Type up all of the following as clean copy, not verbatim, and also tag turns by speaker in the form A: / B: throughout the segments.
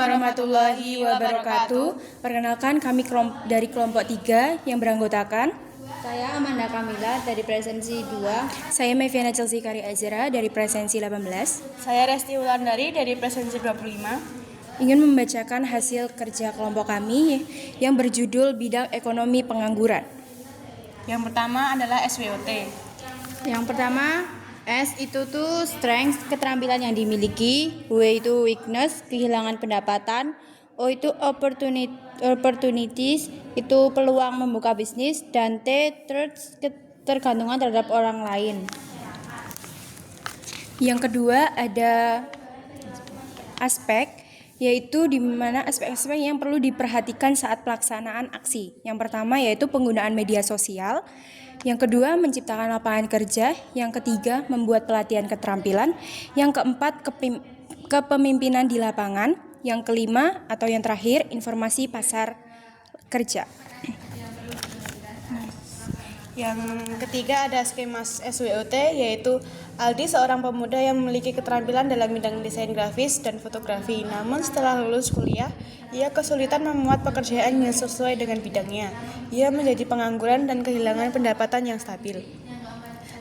A: warahmatullahi wabarakatuh. Perkenalkan kami dari kelompok 3 yang beranggotakan
B: Saya Amanda Kamila dari presensi 2.
A: saya Meviana Chelsea Kari Azra dari presensi 18.
C: Saya Resti Wulandari dari presensi 25.
A: Ingin membacakan hasil kerja kelompok kami yang berjudul Bidang Ekonomi Pengangguran.
C: Yang pertama adalah SWOT.
B: Yang pertama, S itu tuh strength, keterampilan yang dimiliki. W itu weakness, kehilangan pendapatan. O itu opportunities, itu peluang membuka bisnis. Dan T, thirst, ketergantungan terhadap orang lain.
A: Yang kedua ada aspek, yaitu di mana aspek-aspek yang perlu diperhatikan saat pelaksanaan aksi. Yang pertama yaitu penggunaan media sosial. Yang kedua, menciptakan lapangan kerja. Yang ketiga, membuat pelatihan keterampilan. Yang keempat, kepemimpinan di lapangan. Yang kelima atau yang terakhir, informasi pasar kerja.
C: Yang ketiga ada skema SWOT, yaitu Aldi seorang pemuda yang memiliki keterampilan dalam bidang desain grafis dan fotografi. Namun setelah lulus kuliah, ia kesulitan memuat pekerjaan yang sesuai dengan bidangnya. Ia menjadi pengangguran dan kehilangan pendapatan yang stabil.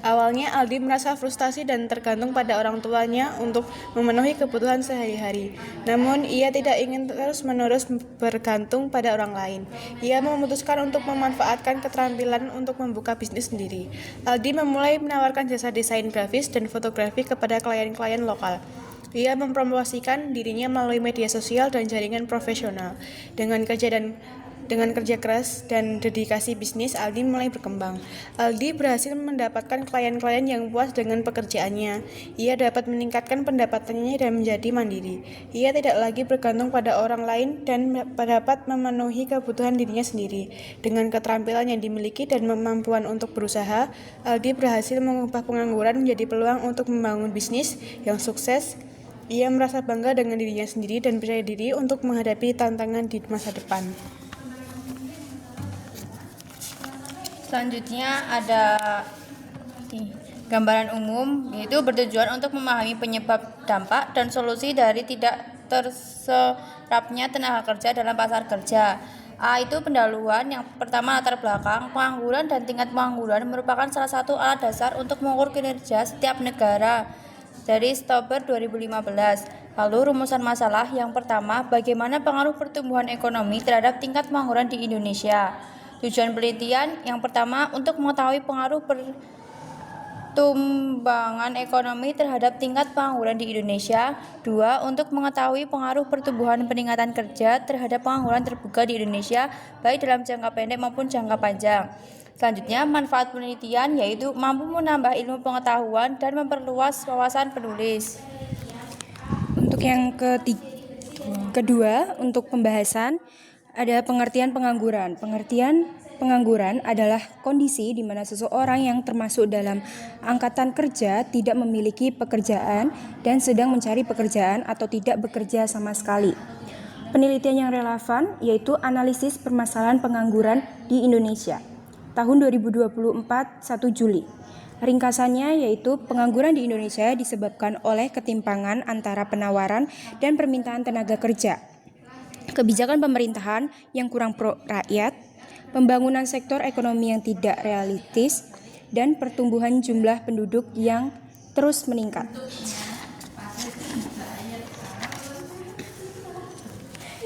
C: Awalnya Aldi merasa frustasi dan tergantung pada orang tuanya untuk memenuhi kebutuhan sehari-hari. Namun ia tidak ingin terus-menerus bergantung pada orang lain. Ia memutuskan untuk memanfaatkan keterampilan untuk membuka bisnis sendiri. Aldi memulai menawarkan jasa desain grafis dan fotografi kepada klien-klien lokal. Ia mempromosikan dirinya melalui media sosial dan jaringan profesional. Dengan kerja keras dan dedikasi bisnis, Aldi mulai berkembang. Aldi berhasil mendapatkan klien-klien yang puas dengan pekerjaannya. Ia dapat meningkatkan pendapatannya dan menjadi mandiri. Ia tidak lagi bergantung pada orang lain dan dapat memenuhi kebutuhan dirinya sendiri. Dengan keterampilan yang dimiliki dan kemampuan untuk berusaha, Aldi berhasil mengubah pengangguran menjadi peluang untuk membangun bisnis yang sukses. Ia merasa bangga dengan dirinya sendiri dan percaya diri untuk menghadapi tantangan di masa depan.
B: Selanjutnya ada gambaran umum, yaitu bertujuan untuk memahami penyebab, dampak, dan solusi dari tidak terserapnya tenaga kerja dalam pasar kerja. A itu pendahuluan. Yang pertama, latar belakang. Pengangguran dan tingkat pengangguran merupakan salah satu alat dasar untuk mengukur kinerja setiap negara dari Stober 2015. Lalu rumusan masalah. Yang pertama, bagaimana pengaruh pertumbuhan ekonomi terhadap tingkat pengangguran di Indonesia. Tujuan penelitian yang pertama untuk mengetahui pengaruh pertumbangan ekonomi terhadap tingkat pengangguran di Indonesia. 2. Untuk mengetahui pengaruh pertumbuhan peningkatan kerja terhadap pengangguran terbuka di Indonesia, baik dalam jangka pendek maupun jangka panjang. Selanjutnya, manfaat penelitian yaitu mampu menambah ilmu pengetahuan dan memperluas wawasan penulis.
A: Untuk yang kedua, untuk pembahasan ada pengertian pengangguran. Pengertian pengangguran adalah kondisi di mana seseorang yang termasuk dalam angkatan kerja tidak memiliki pekerjaan dan sedang mencari pekerjaan atau tidak bekerja sama sekali. Penelitian yang relevan yaitu analisis permasalahan pengangguran di Indonesia tahun 2024 1 Juli. Ringkasannya yaitu pengangguran di Indonesia disebabkan oleh ketimpangan antara penawaran dan permintaan tenaga kerja, kebijakan pemerintahan yang kurang pro rakyat, pembangunan sektor ekonomi yang tidak realistis, dan pertumbuhan jumlah penduduk yang terus meningkat.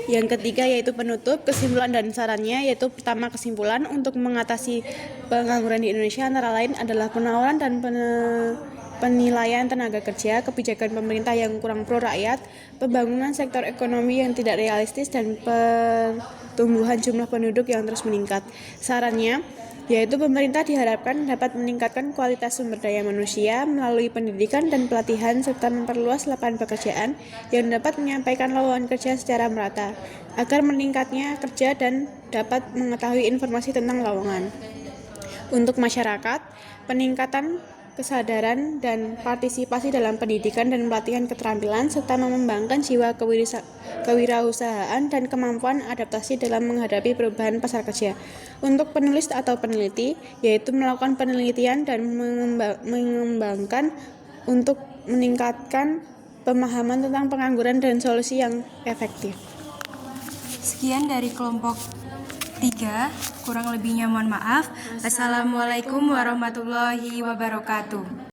C: Yang ketiga yaitu penutup, kesimpulan dan sarannya, yaitu pertama kesimpulan untuk mengatasi pengangguran di Indonesia antara lain adalah penawaran dan penilaian tenaga kerja, kebijakan pemerintah yang kurang pro rakyat, pembangunan sektor ekonomi yang tidak realistis, dan pertumbuhan jumlah penduduk yang terus meningkat. Sarannya yaitu pemerintah diharapkan dapat meningkatkan kualitas sumber daya manusia melalui pendidikan dan pelatihan serta memperluas lapangan pekerjaan yang dapat menyampaikan lowongan kerja secara merata agar meningkatnya kerja dan dapat mengetahui informasi tentang lowongan. Untuk masyarakat, peningkatan kesadaran dan partisipasi dalam pendidikan dan pelatihan keterampilan serta mengembangkan jiwa kewirausahaan dan kemampuan adaptasi dalam menghadapi perubahan pasar kerja. Untuk penulis atau peneliti, yaitu melakukan penelitian dan mengembangkan untuk meningkatkan pemahaman tentang pengangguran dan solusi yang efektif.
A: Sekian dari kelompok 3, kurang lebihnya mohon maaf. Assalamualaikum warahmatullahi wabarakatuh.